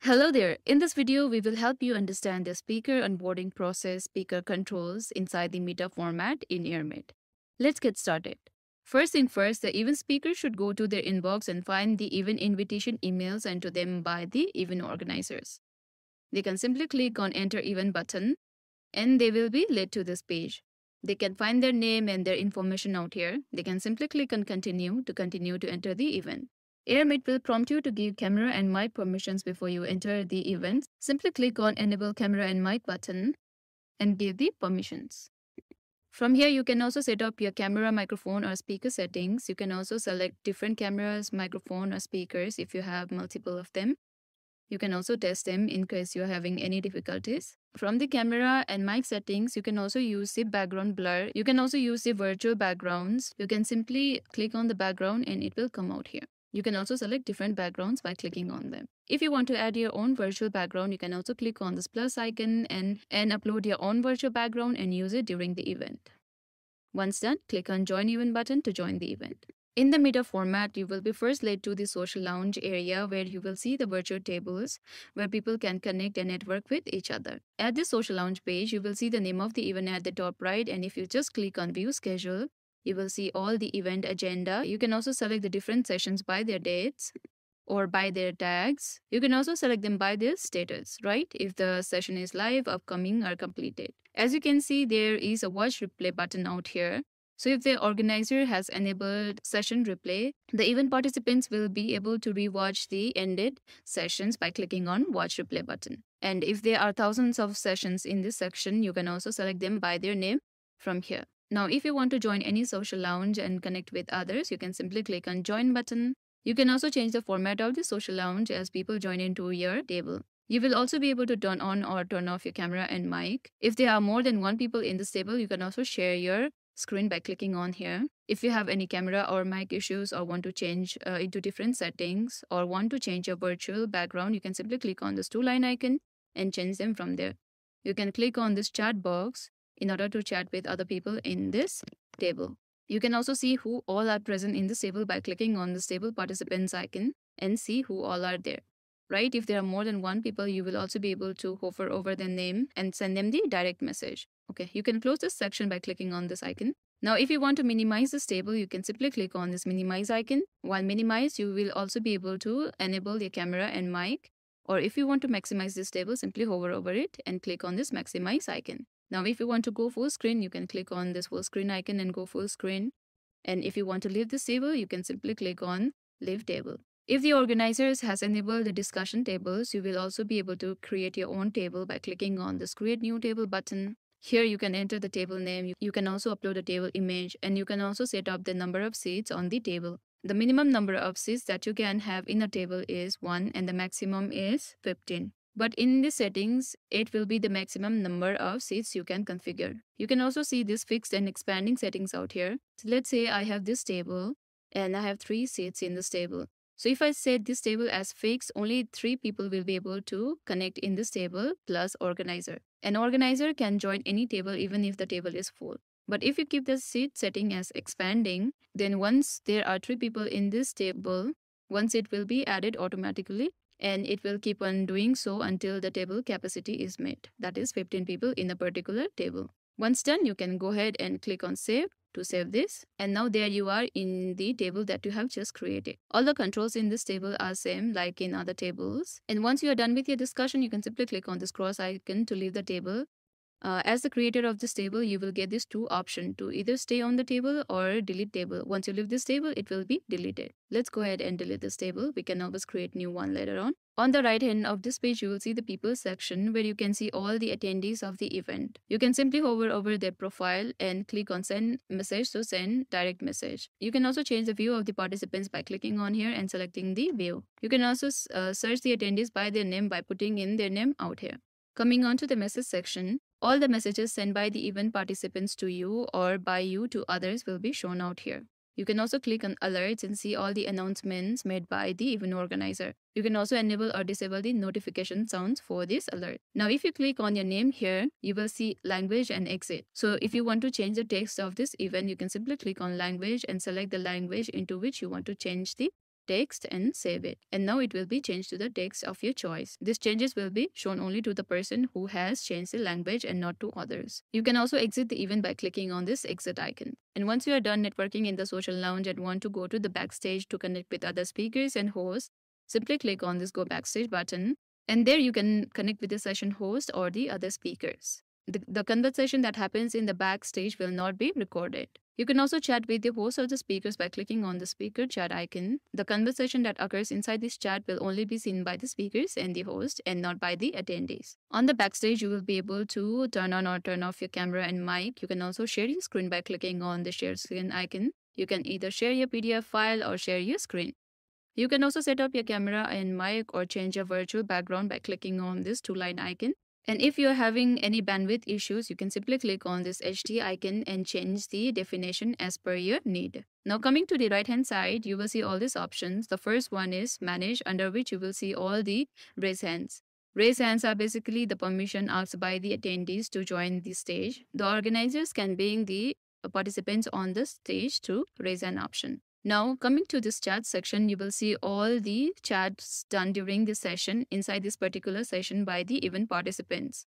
Hello there. In this video, we will help you understand the speaker onboarding process, speaker controls inside the Meta format in Airmeet. Let's get started. First thing first, the event speaker should go to their inbox and find the event invitation emails sent to them by the event organizers. They can simply click on Enter Event button and they will be led to this page. They can find their name and their information out here. They can simply click on Continue to enter the event. Airmeet will prompt you to give camera and mic permissions before you enter the event. Simply click on Enable Camera and Mic button and give the permissions. From here, you can also set up your camera, microphone, or speaker settings. You can also select different cameras, microphone, or speakers if you have multiple of them. You can also test them in case you're having any difficulties. From the camera and mic settings, you can also use the background blur. You can also use the virtual backgrounds. You can simply click on the background and it will come out here. You can also select different backgrounds by clicking on them. If you want to add your own virtual background, you can also click on this plus icon and upload your own virtual background and use it during the event. Once done, click on Join Event button to join the event. In the Meta format, you will be first led to the social lounge area where you will see the virtual tables where people can connect and network with each other. At the social lounge page, you will see the name of the event at the top right, and if you just click on View Schedule, you will see all the event agenda. You can also select the different sessions by their dates or by their tags. You can also select them by their status, right? If the session is live, upcoming, or completed. As you can see, there is a watch replay button out here. So if the organizer has enabled session replay, the event participants will be able to rewatch the ended sessions by clicking on watch replay button. And if there are thousands of sessions in this section, you can also select them by their name from here. Now, if you want to join any social lounge and connect with others, you can simply click on Join button. You can also change the format of the social lounge as people join into your table. You will also be able to turn on or turn off your camera and mic. If there are more than one people in this table, you can also share your screen by clicking on here. If you have any camera or mic issues or want to change into different settings or want to change your virtual background, you can simply click on this two-line icon and change them from there. You can click on this chat box in order to chat with other people in this table. You can also see who all are present in this table by clicking on this table participants icon and see who all are there. Right? If there are more than one people, you will also be able to hover over their name and send them the direct message. Okay, you can close this section by clicking on this icon. Now, if you want to minimize this table, you can simply click on this minimize icon. While minimize, you will also be able to enable your camera and mic. Or if you want to maximize this table, simply hover over it and click on this maximize icon. Now, if you want to go full screen, you can click on this full screen icon and go full screen. And if you want to leave this table, you can simply click on leave table. If the organizers has enabled the discussion tables, you will also be able to create your own table by clicking on this create new table button. Here you can enter the table name. You can also upload a table image and you can also set up the number of seats on the table. The minimum number of seats that you can have in a table is 1 and the maximum is 15. But in the settings, it will be the maximum number of seats you can configure. You can also see this fixed and expanding settings out here. So let's say I have this table and I have 3 seats in this table. So if I set this table as fixed, only 3 people will be able to connect in this table plus organizer. An organizer can join any table even if the table is full. But if you keep the seat setting as expanding, then once there are 3 people in this table, one seat will be added automatically and it will keep on doing so until the table capacity is met. That is 15 people in a particular table. Once done, you can go ahead and click on save to save this. And now there you are in the table that you have just created. All the controls in this table are same like in other tables. And once you are done with your discussion, you can simply click on this cross icon to leave the table. As the creator of this table, you will get these 2 options to either stay on the table or delete table. Once you leave this table, it will be deleted. Let's go ahead and delete this table. We can always create new one later on. On the right hand of this page, you will see the people section where you can see all the attendees of the event. You can simply hover over their profile and click on send message to send direct message. You can also change the view of the participants by clicking on here and selecting the view. You can also search the attendees by their name by putting in their name out here. Coming on to the message section, all the messages sent by the event participants to you or by you to others will be shown out here. You can also click on alerts and see all the announcements made by the event organizer. You can also enable or disable the notification sounds for this alert. Now, if you click on your name here, you will see language and exit. So if you want to change the text of this event, you can simply click on language and select the language into which you want to change the text and save it. And now it will be changed to the text of your choice. These changes will be shown only to the person who has changed the language and not to others. You can also exit the event by clicking on this exit icon. And once you are done networking in the social lounge and want to go to the backstage to connect with other speakers and hosts, simply click on this go backstage button. And there you can connect with the session host or the other speakers. The conversation that happens in the backstage will not be recorded. You can also chat with the host or the speakers by clicking on the speaker chat icon. The conversation that occurs inside this chat will only be seen by the speakers and the host and not by the attendees. On the backstage, you will be able to turn on or turn off your camera and mic. You can also share your screen by clicking on the share screen icon. You can either share your PDF file or share your screen. You can also set up your camera and mic or change your virtual background by clicking on this two-line icon. And if you're having any bandwidth issues, you can simply click on this HD icon and change the definition as per your need. Now coming to the right hand side, you will see all these options. The first one is manage, under which you will see all the raise hands. Raise hands are basically the permission asked by the attendees to join the stage. The organizers can bring the participants on the stage to raise an option. Now, coming to this chat section, you will see all the chats done during this session inside this particular session by the event participants.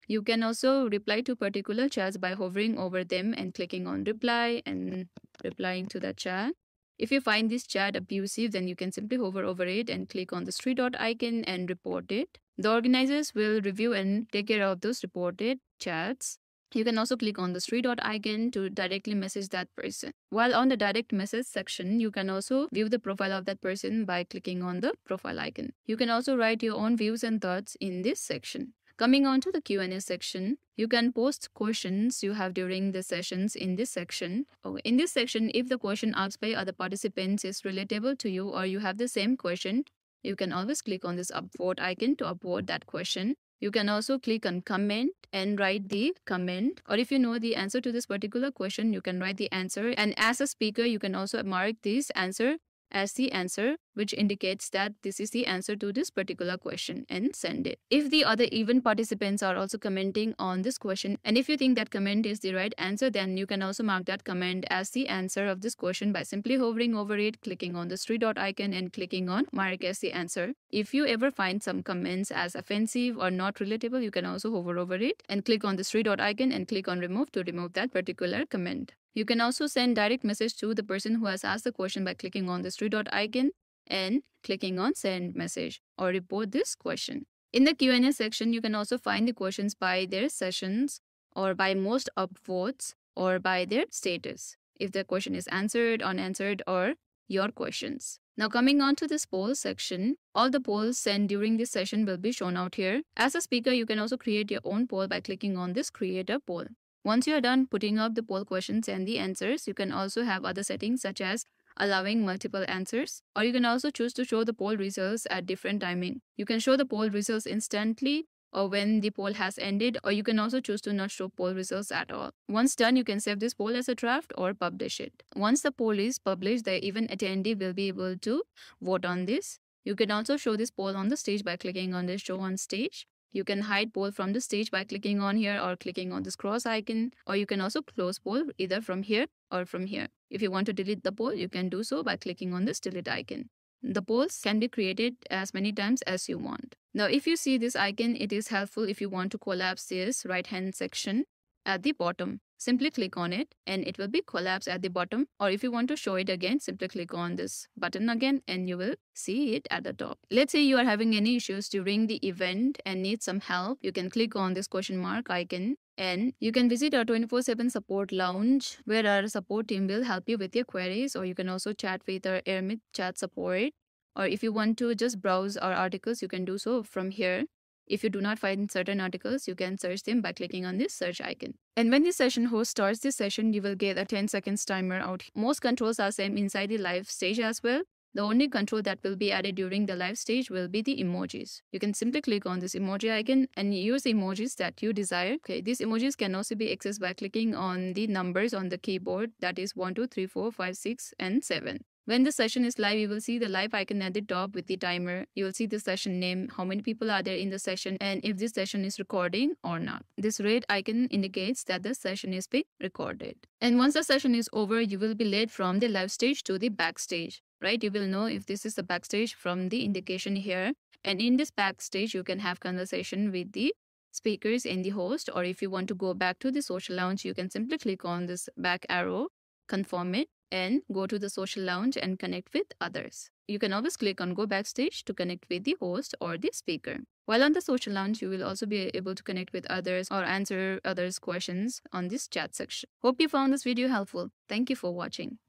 You can also reply to particular chats by hovering over them and clicking on reply and replying to the chat. If you find this chat abusive, then you can simply hover over it and click on the three dot icon and report it. The organizers will review and take care of those reported chats. You can also click on the three dot icon to directly message that person. While on the direct message section, you can also view the profile of that person by clicking on the profile icon. You can also write your own views and thoughts in this section. Coming on to the Q&A section, you can post questions you have during the sessions in this section. In this section, if the question asked by other participants is relatable to you or you have the same question, you can always click on this upvote icon to upvote that question. You can also click on comment and write the comment, or if you know the answer to this particular question, you can write the answer. And as a speaker, you can also mark this answer as the answer, which indicates that this is the answer to this particular question, and send it. If the other event participants are also commenting on this question, and if you think that comment is the right answer, then you can also mark that comment as the answer of this question by simply hovering over it, clicking on the three dot icon and clicking on mark as the answer. If you ever find some comments as offensive or not relatable, you can also hover over it and click on the three dot icon and click on remove to remove that particular comment. You can also send direct message to the person who has asked the question by clicking on the three dot icon and clicking on send message or report this question. In the Q&A section, you can also find the questions by their sessions or by most upvotes or by their status, if the question is answered, unanswered, or your questions. Now coming on to this poll section, all the polls sent during this session will be shown out here. As a speaker, you can also create your own poll by clicking on this create a poll. Once you are done putting up the poll questions and the answers, you can also have other settings such as allowing multiple answers, or you can also choose to show the poll results at different timing. You can show the poll results instantly or when the poll has ended, or you can also choose to not show poll results at all. Once done, you can save this poll as a draft or publish it. Once the poll is published, the event attendee will be able to vote on this. You can also show this poll on the stage by clicking on the show on stage. You can hide poll from the stage by clicking on here or clicking on this cross icon, or you can also close poll either from here or from here. If you want to delete the poll, you can do so by clicking on this delete icon. The polls can be created as many times as you want. Now, if you see this icon, it is helpful if you want to collapse this right-hand section at the bottom. Simply click on it and it will be collapsed at the bottom. Or if you want to show it again, simply click on this button again and you will see it at the top. Let's say you are having any issues during the event and need some help. You can click on this question mark icon and you can visit our 24/7 support lounge where our support team will help you with your queries, or you can also chat with our Airmeet chat support. Or if you want to just browse our articles, you can do so from here. If you do not find certain articles, you can search them by clicking on this search icon. And when the session host starts this session, you will get a 10 seconds timer out. Most controls are same inside the live stage as well. The only control that will be added during the live stage will be the emojis. You can simply click on this emoji icon and use emojis that you desire. Okay, these emojis can also be accessed by clicking on the numbers on the keyboard, that is 1, 2, 3, 4, 5, 6, and 7. When the session is live, you will see the live icon at the top with the timer. You will see the session name, how many people are there in the session, and if this session is recording or not. This red icon indicates that the session is being recorded. And once the session is over, you will be led from the live stage to the backstage. right? You will know if this is the backstage from the indication here. And in this backstage, you can have conversation with the speakers and the host. Or if you want to go back to the social lounge, you can simply click on this back arrow, confirm it, and go to the social lounge and connect with others. You can always click on go backstage to connect with the host or the speaker. While on the social lounge, you will also be able to connect with others or answer others' questions on this chat section. Hope you found this video helpful. Thank you for watching.